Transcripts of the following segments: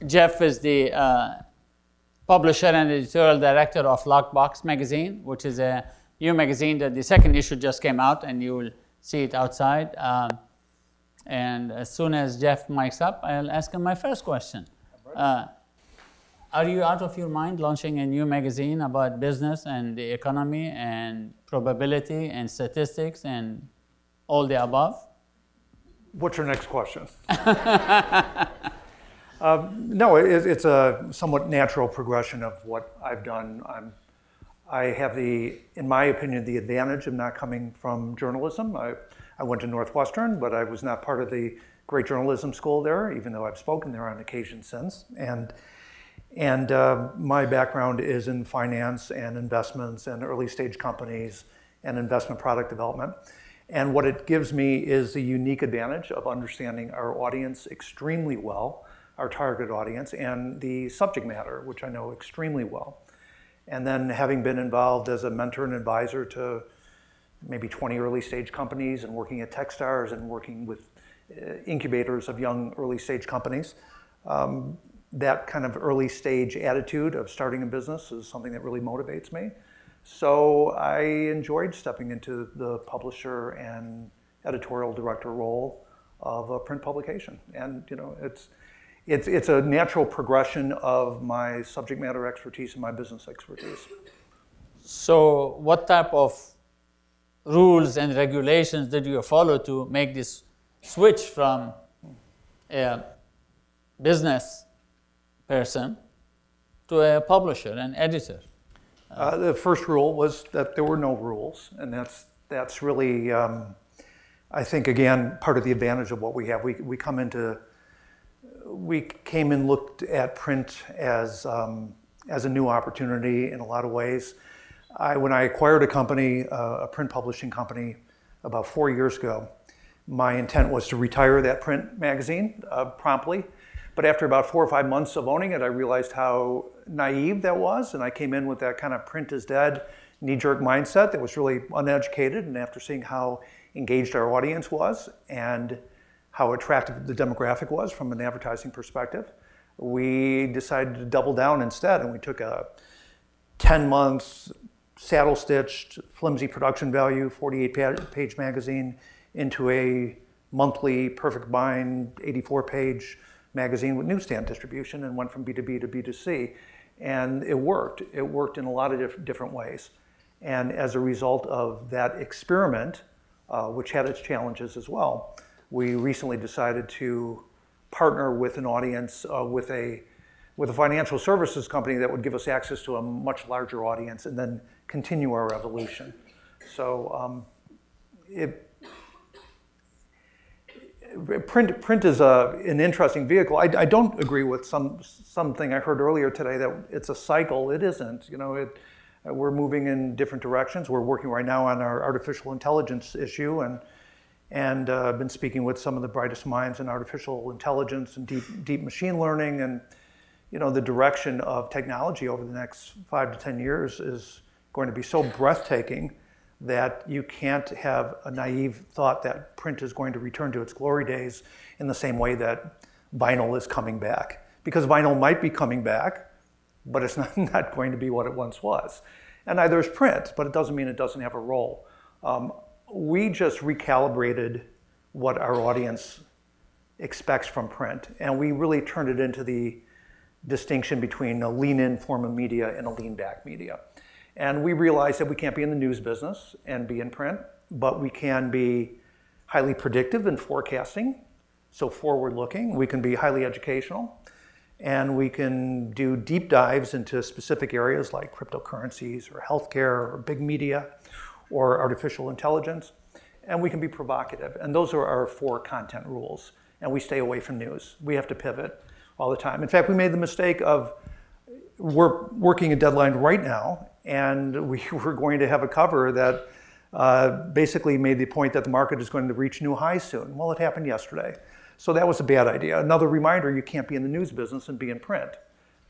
Jeff is the publisher and editorial director of Luckbox magazine, which is a new magazine that the second issue just came out, and you will see it outside. And as soon as Jeff mics up, I'll ask him my first question. Are you out of your mind launching a new magazine about business and the economy and probability and statistics and all the above? What's your next question? No, it's a somewhat natural progression of what I've done. I have in my opinion, the advantage of not coming from journalism. I went to Northwestern, but I was not part of the great journalism school there, even though I've spoken there on occasion since. And my background is in finance and investments and early stage companies and investment product development. And what it gives me is the unique advantage of understanding our audience extremely well, our target audience, and the subject matter, which I know extremely well. And then having been involved as a mentor and advisor to maybe 20 early stage companies and working at Techstars and working with incubators of young early stage companies, that kind of early stage attitude of starting a business is something that really motivates me. So I enjoyed stepping into the publisher and editorial director role of a print publication. And you know, it's a natural progression of my subject matter expertise and my business expertise. So what type of rules and regulations did you follow to make this switch from a business person to a publisher and editor? The first rule was that there were no rules, and that's really, I think, again, part of the advantage of what we have. We came and looked at print as a new opportunity in a lot of ways. When I acquired a company, a print publishing company, about 4 years ago, my intent was to retire that print magazine promptly. But after about 4 or 5 months of owning it, I realized how naive that was. And I came in with that kind of print is dead, knee-jerk mindset that was really uneducated. And after seeing how engaged our audience was and how attractive the demographic was from an advertising perspective, we decided to double down instead. And we took a 10-month, saddle-stitched, flimsy production value, 48-page magazine into a monthly, perfect bind, 84-page magazine with newsstand distribution, and went from B2B to B2C. And it worked. It worked in a lot of different ways. And as a result of that experiment, which had its challenges as well, we recently decided to partner with an audience, with a financial services company that would give us access to a much larger audience and then continue our evolution. So print is an interesting vehicle. I don't agree with something I heard earlier today that it's a cycle. It isn't. You know, we're moving in different directions. We're working right now on our artificial intelligence issue, and I've been speaking with some of the brightest minds in artificial intelligence and deep machine learning. And you know, the direction of technology over the next 5 to 10 years is going to be so breathtaking that you can't have a naive thought that print is going to return to its glory days in the same way that vinyl is coming back. Because vinyl might be coming back, but it's not going to be what it once was. And neither is print, but it doesn't mean it doesn't have a role. We just recalibrated what our audience expects from print, and we really turned it into the distinction between a lean-in form of media and a lean-back media. And we realized that we can't be in the news business and be in print, but we can be highly predictive in forecasting, so forward-looking. We can be highly educational, and we can do deep dives into specific areas like cryptocurrencies or healthcare or big media or artificial intelligence, and we can be provocative. And those are our 4 content rules, and we stay away from news. We have to pivot all the time. In fact, we made the mistake of, we're working a deadline right now, and we were going to have a cover that basically made the point that the market is going to reach new highs soon. Well, it happened yesterday. So that was a bad idea. Another reminder, you can't be in the news business and be in print.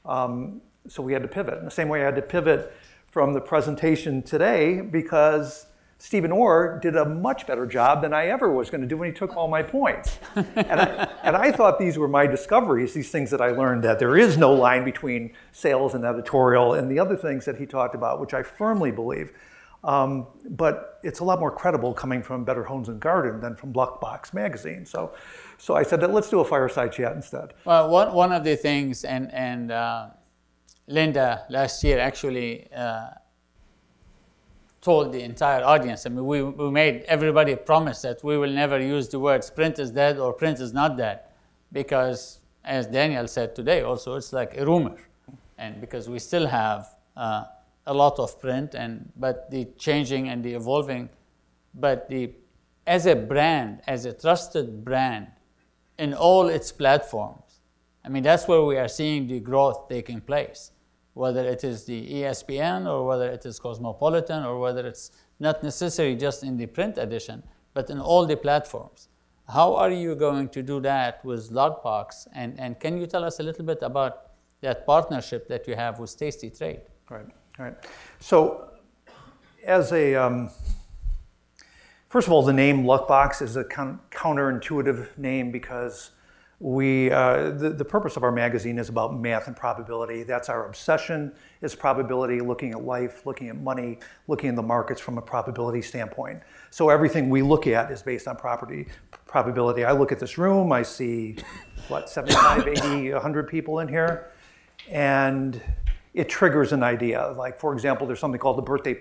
So we had to pivot. In the same way I had to pivot from the presentation today because Stephen Orr did a much better job than I ever was going to do when he took all my points. And I thought these were my discoveries, these things that I learned, that there is no line between sales and editorial and the other things that he talked about, which I firmly believe. But it's a lot more credible coming from Better Homes and Garden than from Luckbox magazine. So I said that let's do a fireside chat instead. Well, one of the things, and Linda last year actually told the entire audience, I mean, we made everybody promise that we will never use the words print is dead or print is not dead, because as Daniel said today also, it's like a rumor. And because we still have a lot of print, but the changing and the evolving, but as a brand, as a trusted brand in all its platforms, I mean, that's where we are seeing the growth taking place, whether it is the ESPN or whether it is Cosmopolitan or whether it's not necessarily just in the print edition, but in all the platforms. How are you going to do that with Luckbox? And can you tell us a little bit about that partnership that you have with Tasty Trade? Right. So as a, first of all, the name Luckbox is a counterintuitive name because the purpose of our magazine is about math and probability. That's our obsession, is probability, looking at life, looking at money, looking at the markets from a probability standpoint. So everything we look at is based on probability. I look at this room, I see, 75, 80, 100 people in here, and it triggers an idea. Like, for example, there's something called the birthday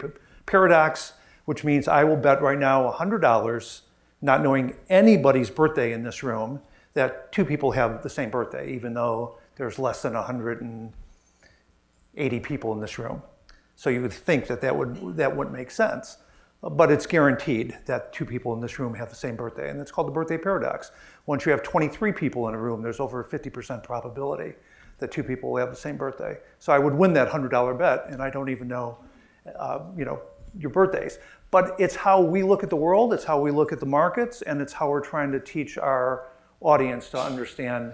paradox, which means I will bet right now $100, not knowing anybody's birthday in this room, that two people have the same birthday, even though there's less than 180 people in this room. So you would think that wouldn't make sense, but it's guaranteed that two people in this room have the same birthday, and it's called the birthday paradox. Once you have 23 people in a room, there's over a 50% probability that two people will have the same birthday. So I would win that $100 bet, and I don't even know, your birthdays. But it's how we look at the world, it's how we look at the markets, and it's how we're trying to teach our audience to understand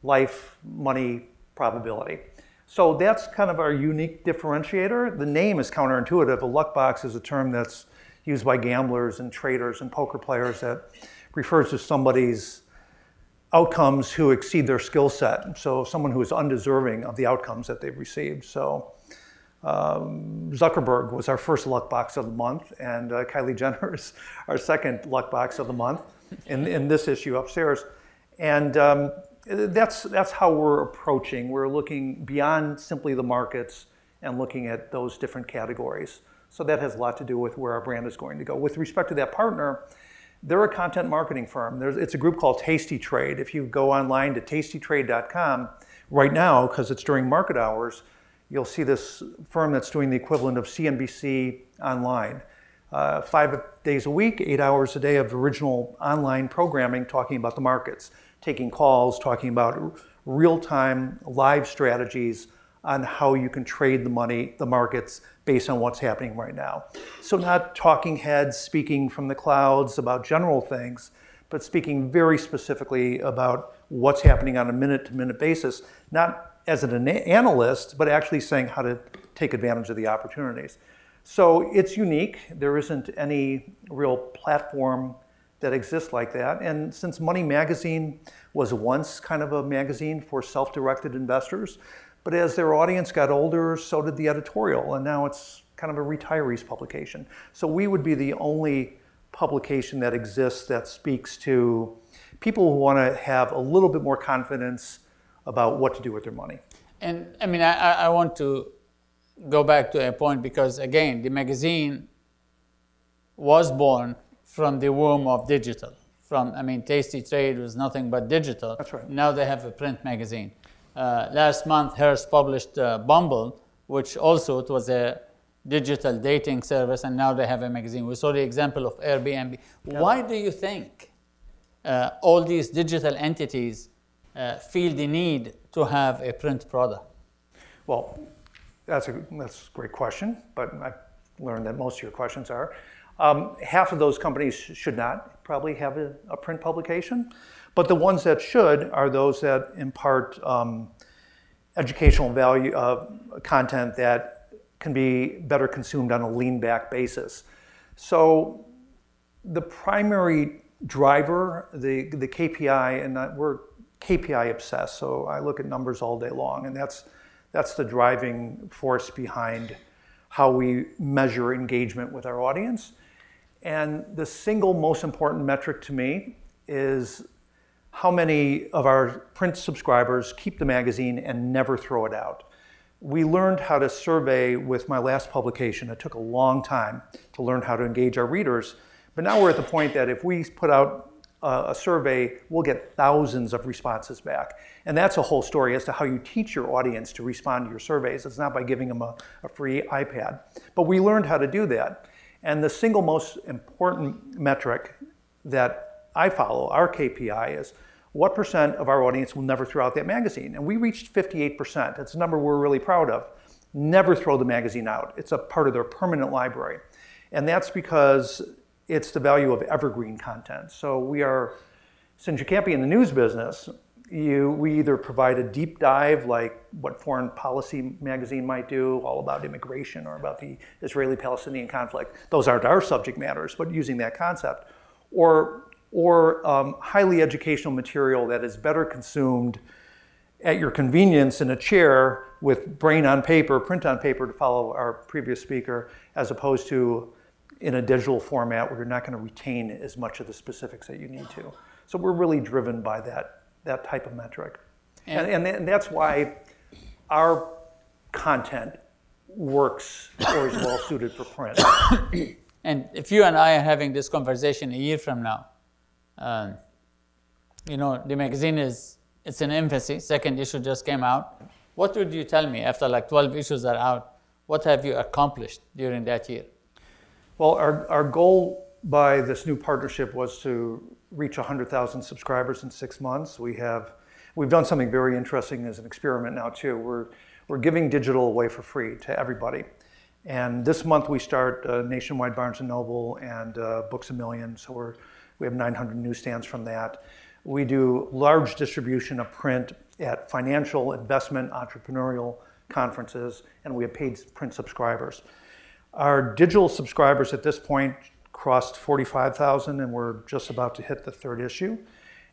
life, money, probability. So that's kind of our unique differentiator. The name is counterintuitive. A Luckbox is a term that's used by gamblers and traders and poker players that refers to somebody's outcomes who exceed their skill set. So someone who is undeserving of the outcomes that they've received. So Zuckerberg was our first Luckbox of the month, and Kylie Jenner is our second Luckbox of the month in this issue upstairs. And that's how we're approaching. We're looking beyond simply the markets and looking at those different categories. So that has a lot to do with where our brand is going to go. With respect to that partner, they're a content marketing firm. It's a group called Tasty Trade. If you go online to tastytrade.com right now, because it's during market hours, you'll see this firm that's doing the equivalent of CNBC online. 5 days a week, 8 hours a day of original online programming talking about the markets, taking calls, talking about real-time live strategies on how you can trade the money, the markets, based on what's happening right now. So not talking heads speaking from the clouds about general things, but speaking very specifically about what's happening on a minute-to-minute basis, not as an analyst, but actually saying how to take advantage of the opportunities. So it's unique. There isn't any real platform that exists like that. And since Money Magazine was once kind of a magazine for self-directed investors, but as their audience got older, so did the editorial, and now it's kind of a retirees publication. So we would be the only publication that exists that speaks to people who want to have a little bit more confidence about what to do with their money. And I mean, I want to go back to a point because, again, the magazine was born from the womb of digital. Tasty Trade was nothing but digital. That's right. Now they have a print magazine. Last month, Hearst published Bumble, which also it was a digital dating service, and now they have a magazine. We saw the example of Airbnb. Yeah. Why do you think all these digital entities feel the need to have a print product? Well, that's a great question, but I learned that most of your questions are. Half of those companies should not probably have a print publication, but the ones that should are those that impart educational value content that can be better consumed on a lean back basis. So the primary driver, the KPI, and we're KPI obsessed, so I look at numbers all day long, and that's the driving force behind how we measure engagement with our audience. And the single most important metric to me is how many of our print subscribers keep the magazine and never throw it out. We learned how to survey with my last publication. It took a long time to learn how to engage our readers, but now we're at the point that if we put out a survey, we'll get thousands of responses back. And that's a whole story as to how you teach your audience to respond to your surveys. It's not by giving them a free iPad. But we learned how to do that. And the single most important metric that I follow, our KPI, is what percent of our audience will never throw out that magazine? And we reached 58%. That's a number we're really proud of. Never throw the magazine out. It's a part of their permanent library. And that's because it's the value of evergreen content. So we are, since you can't be in the news business, we either provide a deep dive like what Foreign Policy magazine might do, all about immigration or about the Israeli-Palestinian conflict. Those aren't our subject matters, but using that concept. Or highly educational material that is better consumed at your convenience in a chair with brain on paper, print on paper, to follow our previous speaker, as opposed to in a digital format where you're not going to retain as much of the specifics that you need to. So we're really driven by that type of metric. And that's why our content works or is well suited for print. And if you and I are having this conversation a year from now, the magazine it's in infancy, second issue just came out. What would you tell me after like 12 issues are out? What have you accomplished during that year? Well, our goal by this new partnership was to reach 100,000 subscribers in 6 months. We've done something very interesting as an experiment now too. We're giving digital away for free to everybody. And this month we start nationwide Barnes & Noble and Books A Million. So we have 900 newsstands from that. We do large distribution of print at financial, investment, entrepreneurial conferences, and we have paid print subscribers. Our digital subscribers at this point crossed 45,000, and we're just about to hit the third issue.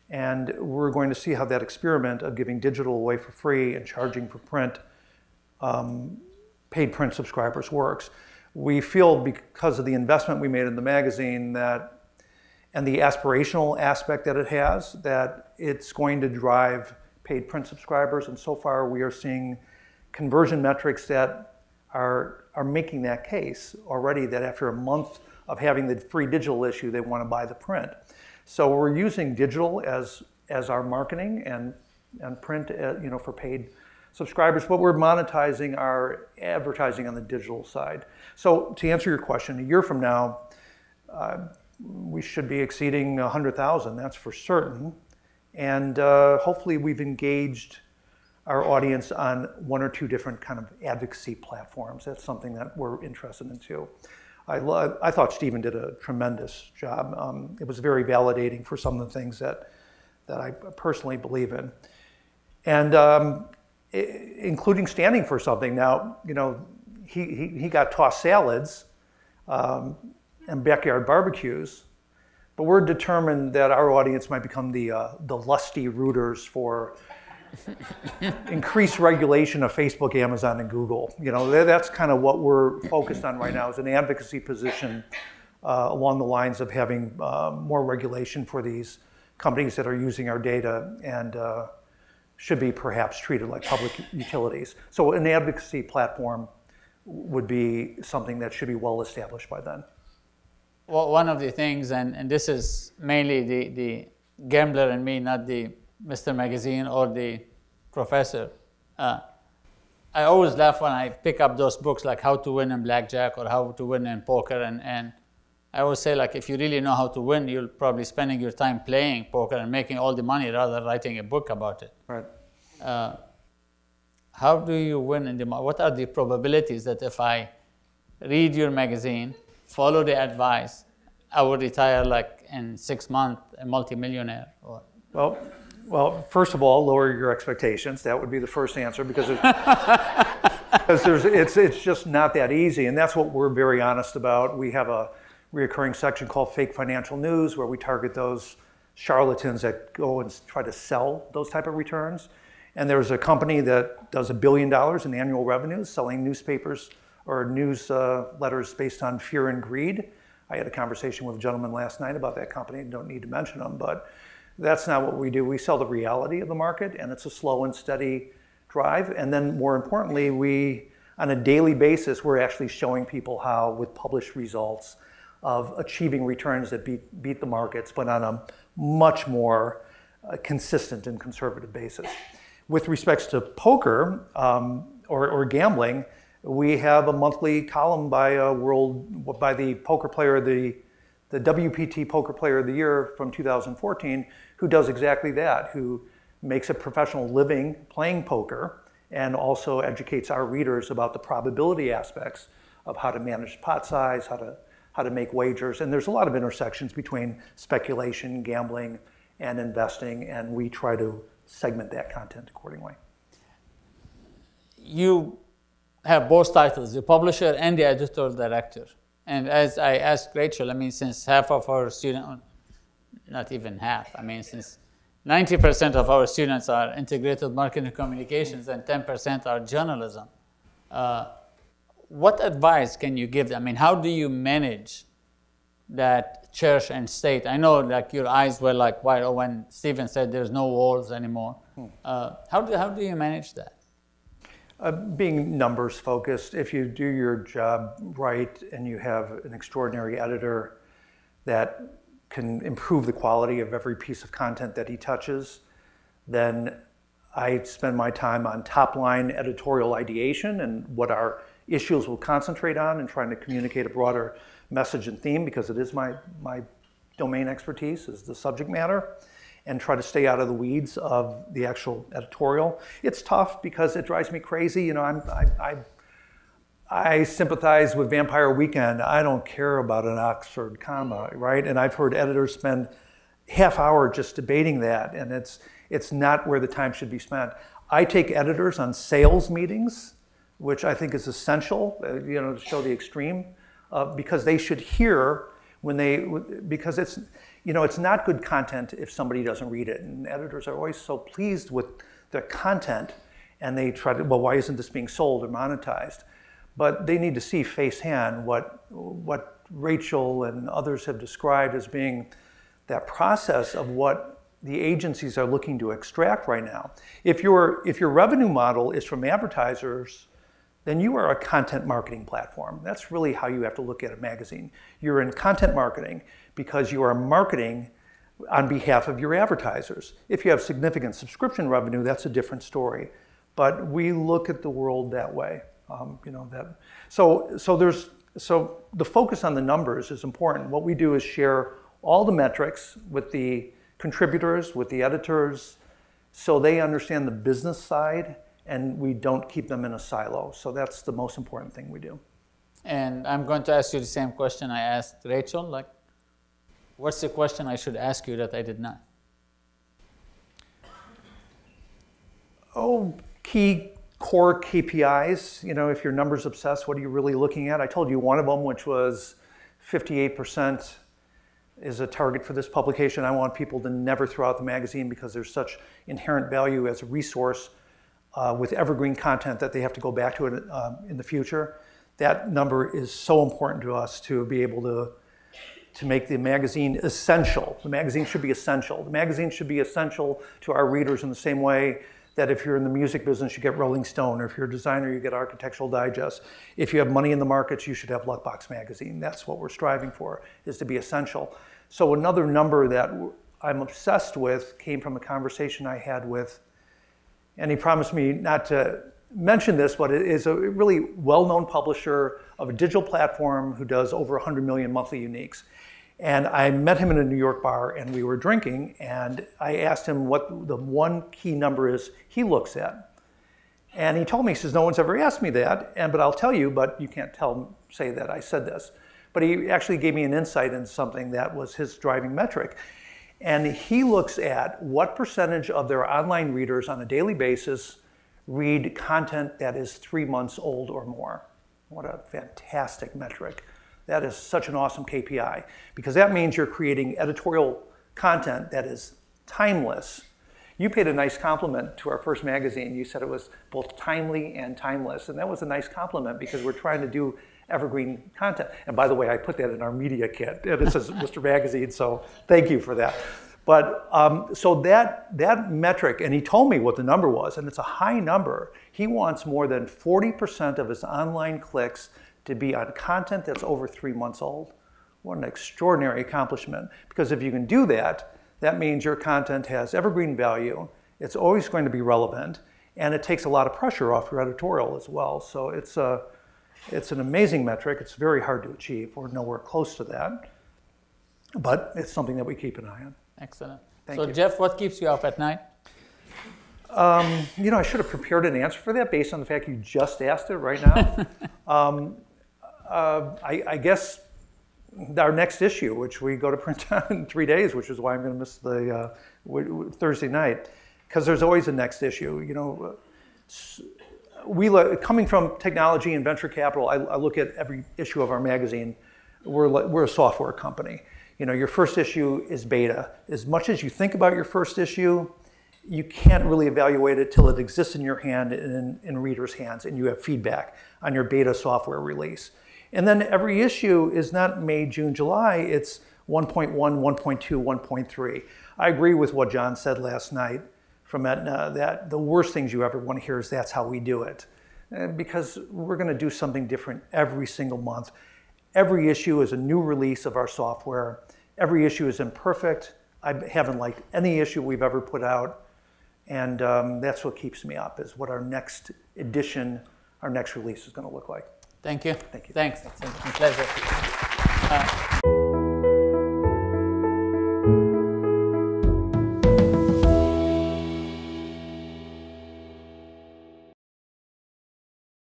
And we're going to see how that experiment of giving digital away for free and charging for print, paid print subscribers works. We feel because of the investment we made in the magazine and the aspirational aspect that it has, that it's going to drive paid print subscribers. And so far we are seeing conversion metrics that are making that case already, that after a month of having the free digital issue, they want to buy the print. So we're using digital as our marketing and print for paid subscribers, but we're monetizing our advertising on the digital side. So to answer your question, a year from now, we should be exceeding 100,000, that's for certain. And hopefully we've engaged our audience on one or two different kind of advocacy platforms. That's something that we're interested in too. I thought Stephen did a tremendous job. It was very validating for some of the things that I personally believe in. And including standing for something. Now, he got tossed salads and backyard barbecues, but we're determined that our audience might become the lusty rooters for increased regulation of Facebook, Amazon, and Google. That's kind of what we're focused on right now, is an advocacy position along the lines of having more regulation for these companies that are using our data and should be perhaps treated like public utilities. So an advocacy platform would be something that should be well established by then. Well, one of the things, and this is mainly the gambler in me, not the Mr. Magazine or the professor. I always laugh when I pick up those books like How to Win in Blackjack or How to Win in Poker, and I always say, like, if you really know how to win, you'll probably spending your time playing poker and making all the money rather than writing a book about it. Right. How do you win in the market? What are the probabilities that if I read your magazine, follow the advice, I will retire like in 6 months a multimillionaire? Or? Well, first of all, lower your expectations. That would be the first answer, because it's just not that easy, and that's what we're very honest about. We're reoccurring section called Fake Financial News, where we target those charlatans that go and try to sell those type of returns. And there's a company that does $1 billion in annual revenues selling newspapers or newsletters based on fear and greed. I had a conversation with a gentleman last night about that company. Don't need to mention them, but that's not what we do. We sell the reality of the market, and it's a slow and steady drive. And then more importantly, we, on a daily basis, we're actually showing people how, with published results, of achieving returns that beat the markets, but on a much more consistent and conservative basis. With respects to poker or gambling, we have a monthly column by the poker player, the WPT Poker Player of the Year from 2014, who does exactly that, who makes a professional living playing poker and also educates our readers about the probability aspects of how to manage pot size, how to make wagers. And there's a lot of intersections between speculation, gambling, and investing, and we try to segment that content accordingly. You have both titles, the publisher and the editorial director. And as I asked Rachel, I mean, since half of our students, not even half, I mean, since 90% of our students are integrated marketing and communications and 10% are journalism, what advice can you give them? I mean, how do you manage that church and state? I know, like, your eyes were like wide when Stephen said there's no walls anymore. How do you manage that? Being numbers focused. If you do your job right and you have an extraordinary editor that can improve the quality of every piece of content that he touches, then I spend my time on top line editorial ideation and what our issues will concentrate on, and trying to communicate a broader message and theme, because it is my domain expertise, is the subject matter, and try to stay out of the weeds of the actual editorial. It's tough because it drives me crazy. You know, I sympathize with Vampire Weekend. I don't care about an Oxford comma, right? And I've heard editors spend half hour just debating that, and it's not where the time should be spent. I take editors on sales meetings, which I think is essential, you know, to show the extreme, because they should hear because it's, you know, it's not good content if somebody doesn't read it. And editors are always so pleased with their content, and they try to, well, why isn't this being sold or monetized? But they need to see firsthand what Rachel and others have described as being that process of what the agencies are looking to extract right now. If your revenue model is from advertisers, then you are a content marketing platform. That's really how you have to look at a magazine. You're in content marketing because you are marketing on behalf of your advertisers. If you have significant subscription revenue, that's a different story. But we look at the world that way. You know, that. So the focus on the numbers is important. What we do is share all the metrics with the contributors, with the editors, so they understand the business side, and we don't keep them in a silo. So that's the most important thing we do. And I'm going to ask you the same question I asked Rachel. Like, what's the question I should ask you that I did not? Key core KPIs. You know, if you're numbers obsessed, what are you really looking at? I told you one of them, which was 58% is a target for this publication. I want people to never throw out the magazine because there's such inherent value as a resource with evergreen content that they have to go back to it in the future. That number is so important to us to be able to make the magazine essential. The magazine should be essential. The magazine should be essential to our readers in the same way that if you're in the music business, you get Rolling Stone, or if you're a designer, you get Architectural Digest. If you have money in the markets, you should have Luckbox magazine. That's what we're striving for, is to be essential. So another number that I'm obsessed with came from a conversation I had with, and he promised me not to mention this, but it is a really well-known publisher of a digital platform who does over 100 million monthly uniques. And I met him in a New York bar, and we were drinking, and I asked him what the one key number is he looks at. And he told me, he says, no one's ever asked me that, but I'll tell you, but you can't say that I said this. But he actually gave me an insight into something that was his driving metric. And he looks at what percentage of their online readers on a daily basis read content that is 3 months old or more. What a fantastic metric. That is such an awesome KPI because that means you're creating editorial content that is timeless. You paid a nice compliment to our first magazine. You said it was both timely and timeless, and that was a nice compliment because we're trying to do evergreen content. And by the way, I put that in our media kit. It says Mr. Magazine, so thank you for that. But so that metric, and he told me what the number was, and it's a high number. He wants more than 40% of his online clicks to be on content that's over 3 months old. What an extraordinary accomplishment. Because if you can do that, that means your content has evergreen value, it's always going to be relevant, and it takes a lot of pressure off your editorial as well. So it's an amazing metric. It's very hard to achieve. We're nowhere close to that. But it's something that we keep an eye on. Excellent. Thank so you. Jeff, what keeps you up at night? You know, I should have prepared an answer for that based on the fact you just asked it right now. I guess our next issue, which we go to print on in 3 days, which is why I'm going to miss the Thursday night, because there's always a next issue. You know, coming from technology and venture capital, I look at every issue of our magazine. We're a software company. You know, your first issue is beta. As much as you think about your first issue, you can't really evaluate it till it exists in your hand and in readers' hands, and you have feedback on your beta software release. And then every issue is not May, June, July. It's 1.1, 1.2, 1.3. I agree with what John said last night from Aetna, that the worst things you ever want to hear is that's how we do it. Because we're going to do something different every single month. Every issue is a new release of our software. Every issue is imperfect. I haven't liked any issue we've ever put out. And that's what keeps me up, is what our next edition, our next release is going to look like. Thank you. Thank you. Thanks. It's a pleasure.